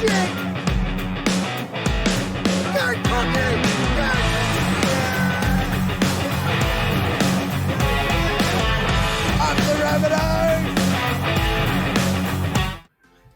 Jake! Go Cookie! Go! Up the Rabbitohs!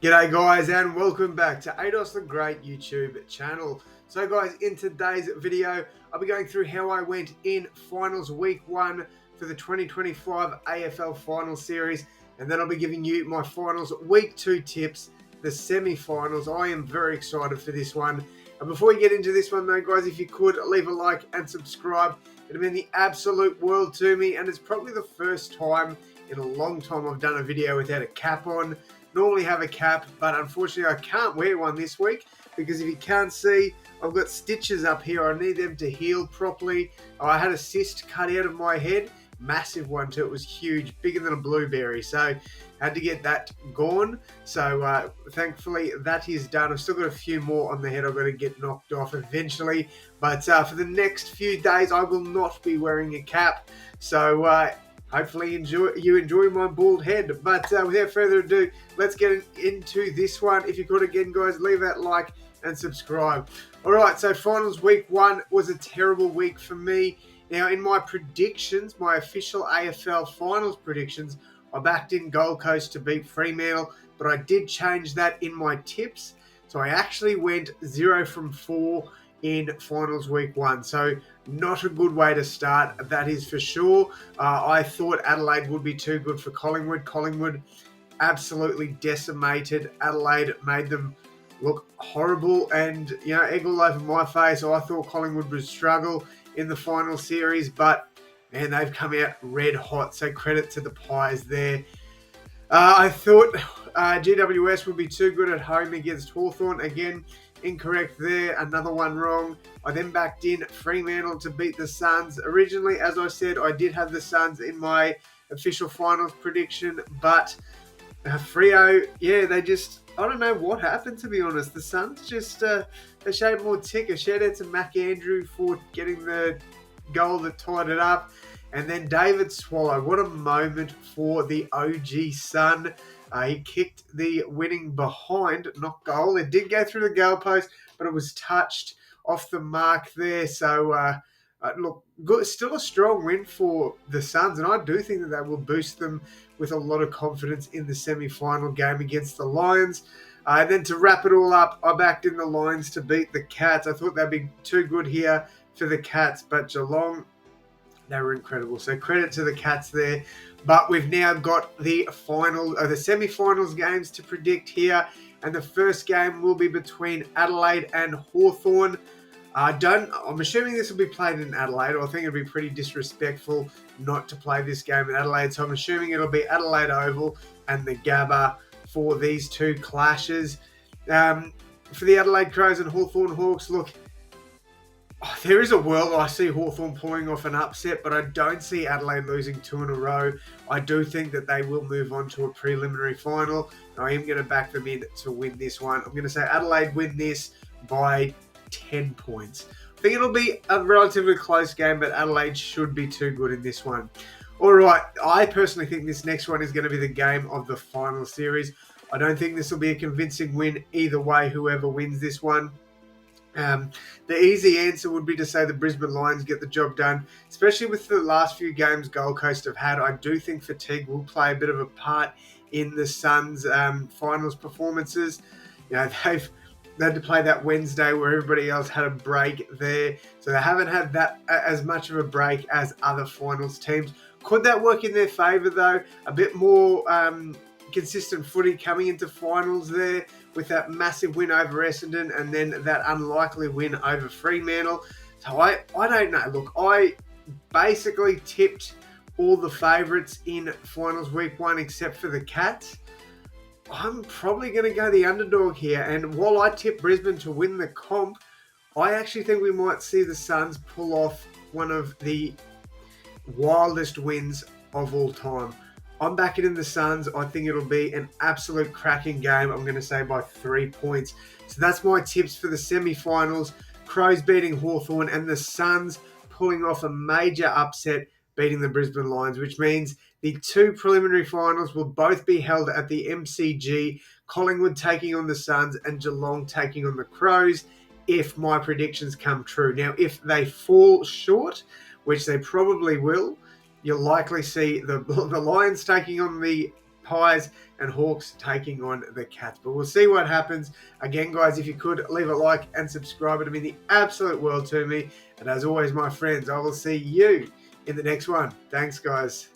G'day guys and welcome back to AdosTheGreat YouTube channel. So guys, in today's video, I'll be going through how I went in finals week 1 for the 2025 AFL final series, and then I'll be giving you my finals week 2 tips, the semi-finals. I am very excited for this one. And before we get into this one though guys, if you could leave a like and subscribe, it'd mean the absolute world to me, and it's probably the first time in a long time I've done a video without a cap on. Normally have a cap, but unfortunately I can't wear one this week because if you can't see, I've got stitches up here. I need them to heal properly. I had a cyst cut out of my head, massive one too. It was huge, bigger than a blueberry, so I had to get that gone. So thankfully that is done. I've still got a few more on the head I've got to get knocked off eventually, but for the next few days I will not be wearing a cap. So hopefully you enjoy my bald head. But without further ado, let's get into this one. If you could again, guys, leave that like and subscribe. All right, so finals week 1 was a terrible week for me. Now, in my predictions, my official AFL finals predictions, I backed in Gold Coast to beat Fremantle, but I did change that in my tips. So I actually went 0 from 4 in finals week 1. So not a good way to start, that is for sure. I thought Adelaide would be too good for Collingwood. Collingwood absolutely decimated Adelaide, made them look horrible, and egg all over my face. I thought Collingwood would struggle in the final series, but man, they've come out red hot, so credit to the Pies there. I thought GWS would be too good at home against Hawthorn. Again, incorrect there, another one wrong. I then backed in Fremantle to beat the Suns. Originally, as I said, I did have the Suns in my official finals prediction, but Freo, yeah, they just, I don't know what happened, to be honest. The Suns just, they showed more ticker. Shout out to Mac Andrew for getting the goal that tied it up. And then David Swallow, what a moment for the OG Sun. He kicked the winning behind, not goal. It did go through the goalpost, but it was touched off the mark there. So, look, good, still a strong win for the Suns, and I do think that will boost them with a lot of confidence in the semi-final game against the Lions. And then to wrap it all up, I backed in the Lions to beat the Cats. I thought they'd be too good here for the Cats, but Geelong, they were incredible. So credit to the Cats there. But we've now got the semi-finals games to predict here, and the first game will be between Adelaide and Hawthorn. I'm assuming this will be played in Adelaide, or I think it'd be pretty disrespectful not to play this game in Adelaide. So I'm assuming it'll be Adelaide Oval and the Gabba for these two clashes. For the Adelaide Crows and Hawthorn Hawks, look, there is a world I see Hawthorn pulling off an upset, but I don't see Adelaide losing 2 in a row. I do think that they will move on to a preliminary final. I am going to back them in to win this one. I'm going to say Adelaide win this by 10 points. I think it'll be a relatively close game, but Adelaide should be too good in this one. All right, I personally think this next one is going to be the game of the final series. I don't think this will be a convincing win either way, whoever wins this one. The easy answer would be to say the Brisbane Lions get the job done, especially with the last few games Gold Coast have had. I do think fatigue will play a bit of a part in the Suns' finals performances. They've had to play that Wednesday where everybody else had a break there, so they haven't had that as much of a break as other finals teams. Could that work in their favour though? A bit more consistent footy coming into finals there with that massive win over Essendon and then that unlikely win over Fremantle. So I don't know. Look, I basically tipped all the favourites in finals week 1 except for the Cats. I'm probably going to go the underdog here, and while I tip Brisbane to win the comp, I actually think we might see the Suns pull off one of the wildest wins of all time. I'm backing in the Suns. I think it'll be an absolute cracking game. I'm going to say by 3 points. So that's my tips for the semi-finals. Crows beating Hawthorn and the Suns pulling off a major upset, beating the Brisbane Lions, which means the 2 preliminary finals will both be held at the MCG Collingwood taking on the Suns, and Geelong taking on the Crows, if my predictions come true. Now, if they fall short, which they probably will, you'll likely see the Lions taking on the Pies and Hawks taking on the Cats. But we'll see what happens. Again, guys, if you could leave a like and subscribe, it'd mean the absolute world to me. And as always, my friends, I will see you in the next one. Thanks, guys.